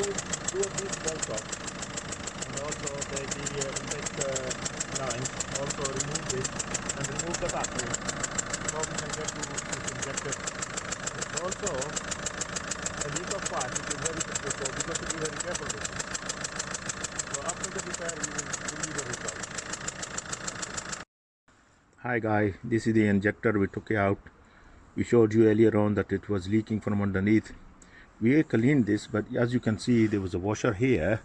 two of these bolts off, and also the intake line. Also remove this and remove the battery. Now we can get to this injector. There's also a leak of pipe which is very critical, so we got to be very careful with it. So after the repair we will give you the result. Hi guys, this is the injector. We took it out. We showed you earlier on that it was leaking from underneath. We cleaned this, but as you can see, there was a washer here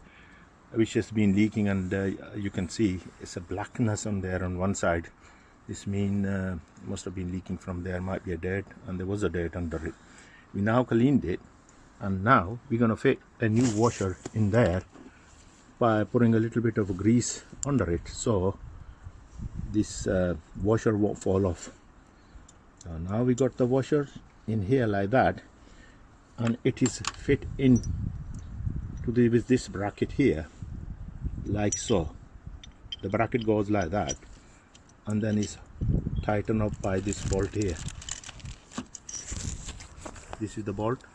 which has been leaking, and you can see it's a blackness on there on one side. This means must have been leaking from there, might be a dirt, and there was a dirt under it. We now cleaned it, and now we're going to fit a new washer in there by putting a little bit of grease under it, so this washer won't fall off. So now we got the washer in here like that, and it is fit in to with this bracket here, like so. The bracket goes like that, and then is tightened up by this bolt here. This is the bolt,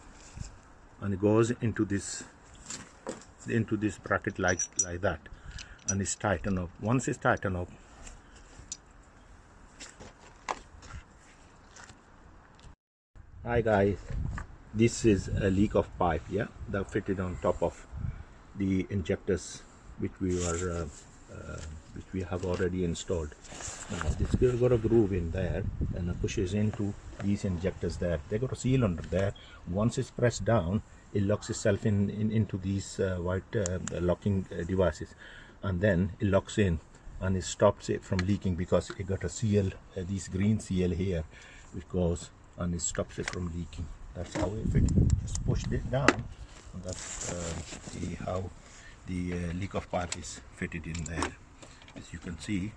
and it goes into this bracket like that, and it's tightened up. Once it's tightened up, hi guys, this is a leak of pipe, yeah, that fitted on top of the injectors which we have already installed. Now this got a groove in there, and it pushes into these injectors there. They got a seal under there. Once it's pressed down, it locks itself into these white locking devices, and then it locks in, and it stops it from leaking because it got a seal, this green seal here, which goes and it stops it from leaking. That's how it fits. Just push it down, and that's how the leak of pipe is fitted in there. As you can see,